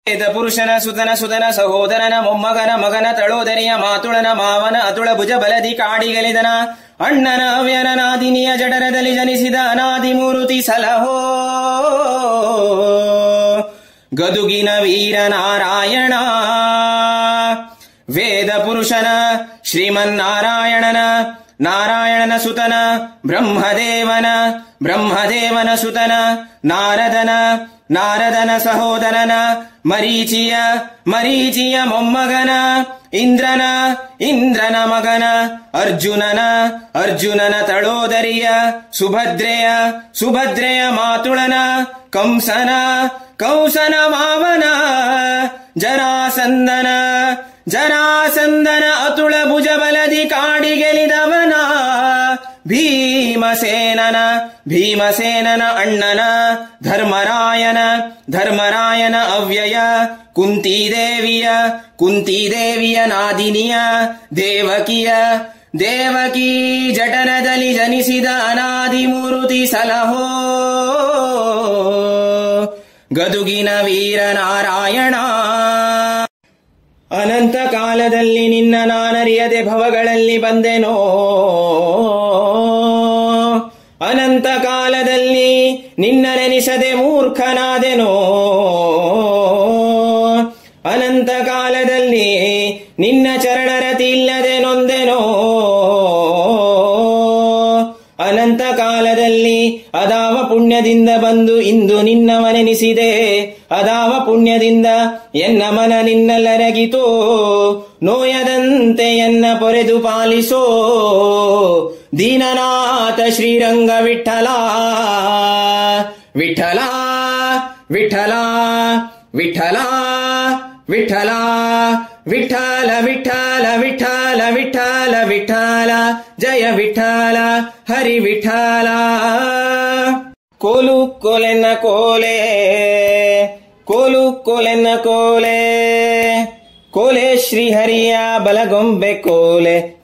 ವೇದ ಪುರುಷನ ಸುತನ ಸುತನ ಸಹೋದರನ ಮೊಮ್ಮಗನ ಮಗನ ತಳೋದರಿಯ ಮಾತುಳನ ಮಾವನ ಅತುಳ ಭುಜ ಬಲದಿ ಕಾಡಿಗೆಲಿದನ ಅಣ್ಣನ ಅವ್ಯನನಾದಿನಿಯ ಜಠರದಲ್ಲಿ ಜನಿಸಿದ ಅನಾದಿ ಮೂರುತಿ ಸಲಹೋ ಗದುಗಿನ ವೀರ ನಾರಾಯಣ. ವೇದ ಪುರುಷನ ಶ್ರೀಮನ್ನಾರಾಯಣನ ನಾರಾಯಣನ ಸುತನ ಬ್ರಹ್ಮದೇವನ ಸುತನ ನಾರದನ ಸಹೋದರನ ಮರೀಚಿಯ ಮೊಮ್ಮಗನ ಇಂದ್ರನ ಮಗನ ಅರ್ಜುನನ ತಳೋದರಿಯ ಸುಭದ್ರೆಯ ಮಾತುಳನ ಕಂಸನ ಮಾವನ ಜರಾಸಂದನ ಅತುಳ ಭುಜಬಲದಿ ಕಾಡಿಗೆಲಿದವನ ಭೀಮಸೇನನ ಅಣ್ಣನ ಧರ್ಮರಾಯನ ಅವ್ಯಯ ಕುಂತಿದೇವಿಯ ನಾದಿನಿಯ ದೇವಕಿ ಜಠರದಲ್ಲಿ ಜನಿಸಿದ ಅನಾದಿ ಮೂರುತಿ ಸಲಹೋ ಗದುಗಿನ ವೀರ ನಾರಾಯಣ. ಅನಂತ ಕಾಲದಲ್ಲಿ ನಿನ್ನ ನಾನರಿಯದೆ ಭವಗಳಲ್ಲಿ ಬಂದೆನೋ, ಅನಂತ ಕಾಲದಲ್ಲಿ ನಿನ್ನ ನೆನೆಸದೆ ಮೂರ್ಖನಾದೆನೋ, ಅನಂತ ಕಾಲದಲ್ಲಿ ನಿನ್ನ ಚರಣರತಿ ಇಲ್ಲದೆ ನೊಂದೆನೋ, ಅನಂತ ಕಾಲದಲ್ಲಿ ಅದಾವ ಪುಣ್ಯದಿಂದ ಬಂದು ಇಂದು ನಿನ್ನವನೆನಿಸಿದೆ, ಅದಾವ ಪುಣ್ಯದಿಂದ ಎನ್ನ ಮನ ನಿನ್ನಲ್ಲರಗಿತೋ, ನೋಯದಂತೆ ಎನ್ನ ಪೊರೆದು ಪಾಲಿಸೋ ದೀನನಾಥ ಶ್ರೀರಂಗ ವಿಠಲ ವಿಠಲ ವಿಠಲ ವಿಠಲ ವಿಠಲ ವಿಠಲ ವಿಠಲ ವಿಠಲ ವಿಠಲ ವಿಠಲ ಜಯ ವಿಠಲ ಹರಿ ವಿಠಲ. ಕೋಲು ಕೋಲೆನ್ನ ಕೋಲೆ ಕೋಲೆ ಶ್ರೀಹರಿಯ ಬಲಗೊಂಬೆ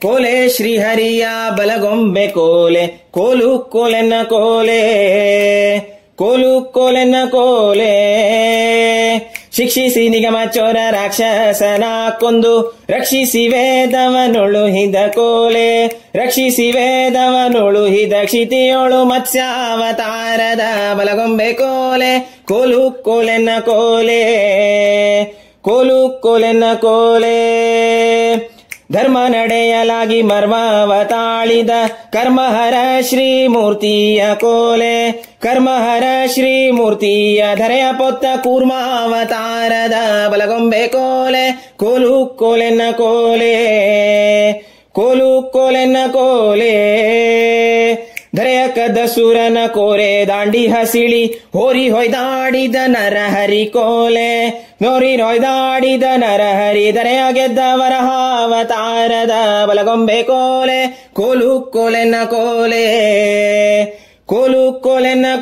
ಕೋಲೆ ಶ್ರೀಹರಿಯ ಬಲಗೊಂಬೆ ಕೋಲು ಕೋಲೆನ್ನ ಕೋಲೆನ್ನ ಕೋಲೆ ಶಿಕ್ಷಿಸಿ ನಿಗಮ ಚೋರ ರಾಕ್ಷಸನ ಕೊಂದು ರಕ್ಷಿಸಿ ವೇದವನುಳುಹಿದ ಕೋಲೆ, ರಕ್ಷಿಸಿ ವೇದವನುಳುಹಿದ ಕ್ಷಿತಿಯೋಳು ಮತ್ಸ್ಯಾವತಾರದ ಬಲಗೊಂಬೆ ಕೋಲು ಕೋಲೆನ್ನ ಕೋಲೆ ಧರ್ಮ ನಡೆಯಲಾಗಿ ಮರ್ಮವತಾಳಿದ ಕರ್ಮಹರ ಶ್ರೀಮೂರ್ತಿಯ ಕೋಲೆ, ಕರ್ಮಹರ ಶ್ರೀಮೂರ್ತಿಯ ಧರೆಯ ಪೊತ್ತ ಕೂರ್ಮಾವತಾರದ ಬಲಗೊಂಬೆ ಕೋಲು ಕೋಲೆನ್ನ ಕೋಲೆ ಧರೆಯ ಕದ್ದ ಸುರನ ಕೋರೆ ದಾಂಡಿ ಹಸಿಳಿ ಹೋರಿ ಹೊಯ್ದಾಡಿದ ನರಹರಿ ಕೋಲೆ, ನೋರಿ ಹೊಯ್ದಾಡಿದ ನರಹರಿ ಧರೆಯ ಗೆದ್ದ ವರಹಾವತಾರದ ಬಲಗೊಂಬೆ ಕೋಲು ಕೋಲೆನ್ನ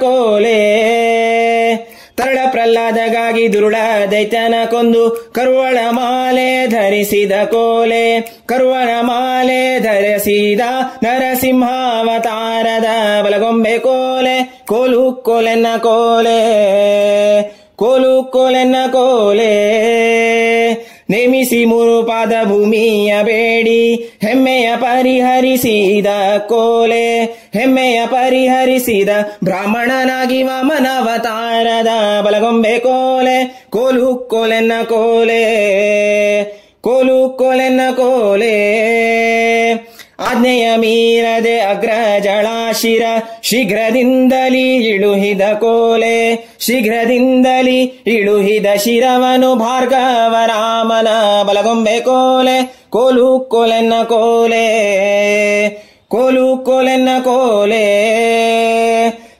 ಕೋಲೆ ತರಳ ಪ್ರಹ್ಲಾದಗಾಗಿ ದುರುಳ ದೈತ್ಯನ ಕೊಂದು ಕರುವಳ ಮಾಲೆ ಧರಿಸಿದ ಕೋಲೆ, ಕರುವಳ ಮಾಲೆ ಧರಿಸಿದ ನರಸಿಂಹಾವತಾರದ ಬಲಗೊಂಬೆ ಕೋಲು ಕೋಲೆನ್ನ ಕೋಲೆ ನೇಮಿಸಿ ಮೂರು ಪಾದ ಭೂಮಿಯ ಬೇಡಿ ಹೆಮ್ಮೆಯ ಪರಿಹರಿಸಿದ ಕೋಲೆ, ಹೆಮ್ಮೆಯ ಪರಿಹರಿಸಿದ ಬ್ರಾಹ್ಮಣನಾಗಿ ವಾಮನಾವತಾರದ ಬಲಗೊಂಬೆ ಕೋಲು ಕೋಲೆನ್ನ ಕೋಲೆ ಆಜ್ಞೆಯ ಮೀರದೆ ಅಗ್ರಜಳಾಶಿರ ಶೀಘ್ರದಿಂದಲೇ ಇಳುಹಿದ ಕೋಲೆ, ಶೀಘ್ರದಿಂದಲೇ ಇಳುಹಿದ ಶಿರವನು ಭಾರ್ಗವರಾಮನ ಬಲಗೊಂಬೆ ಕೋಲು ಕೋಲೆನ್ನ ಕೋಲೆ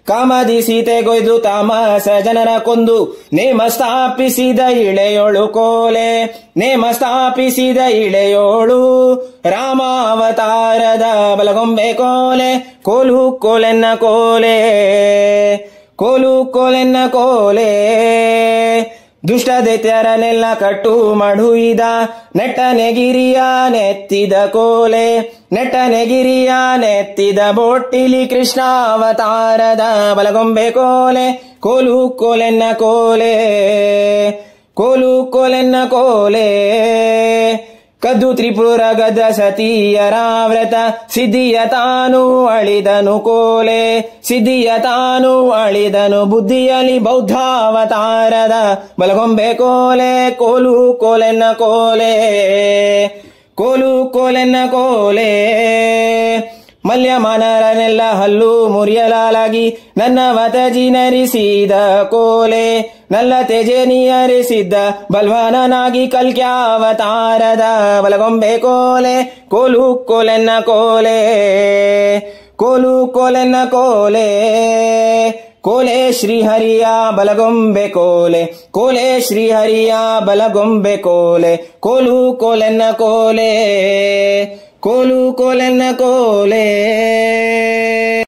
ಕಾಮದಿ ಸೀತೆಗೊಯ್ದು ತಾಮಸ ಜನರ ಕೊಂದು ನೇಮ ಸ್ಥಾಪಿಸಿದ ಇಳೆಯೋಳು ಕೋಲೆ, ನೇಮ ಸ್ಥಾಪಿಸಿದ ಇಳೆಯೋಳು ರಾಮಾವತಾರದ ಬಲಗೊಂಬೆ ಕೋಲು ಕೋಲೆನ್ನ ಕೋಲೆ ದುಷ್ಟ ದೈತ್ಯರನ್ನೆಲ್ಲ ಕಟ್ಟು ಮಡುಯಿದ ನೆಟ್ಟನೆಗಿರಿಯ ನೆತ್ತಿದ ಕೋಲೆ, ನೆಟ್ಟನೆಗಿರಿಯ ನೆತ್ತಿದ ಬೋಟ್ಟಿಲಿ ಕೃಷ್ಣಾವತಾರದ ಬಲಗೊಂಬೆ ಕೋಲು ಕೋಲೆನ್ನ ಕೋಲು ಕೋಲೆನ್ನ ಕೋಲೆ ಕದ್ದು ತ್ರಿಪುರ ಗದ ಸತಿಯರ ವ್ರತ ಸಿದ್ಧಿಯ ತಾನು ಅಳಿದನು ಕೋಲೆ ಸಿದ್ಧಿಯ ತಾನು ಅಳಿದನು ಬುದ್ಧಿಯಲ್ಲಿ ಬೌದ್ಧಾವತಾರದ ಬಲಗೊಂಬೆ ಕೋಲೆ ಕೋಲು ಕೋಲೆನ್ನ ಕೋಲೆ ಕೋಲು ಕೋಲೆನ್ನ ಕೋಲೆ ಮಲ್ಯಮಾನರನೆಲ್ಲ ಹಲ್ಲು ಮುರಿಯಲಾಗಿ ನನ್ನ ವತಜಿನರಿಸಿದ ಕೋಲೆ ನಲ್ಲ ತೆಜನಿಯರಿಸಿದ್ದ ಬಲ್ವನನಾಗಿ ಕಲ್ಕ್ಯಾವತಾರದ ಬಲಗೊಂಬೆ ಕೋಲೆ ಕೋಲು ಕೋಲೆನ್ನ ಕೋಲೆ ಕೋಲು ಕೋಲೆನ್ನ ಕೋಲೆ ಕೋಲೆ ಶ್ರೀಹರಿಯ ಬಲಗೊಂಬೆ ಕೋಲೆ ಕೋಲೆ ಶ್ರೀಹರಿಯ ಬಲಗೊಂಬೆ ಕೋಲೆ ಕೋಲು ಕೋಲೆನ್ನ ಕೋಲೆ ಕೋಲು ಕೋಲೆನ್ನ ಕೋಲೆ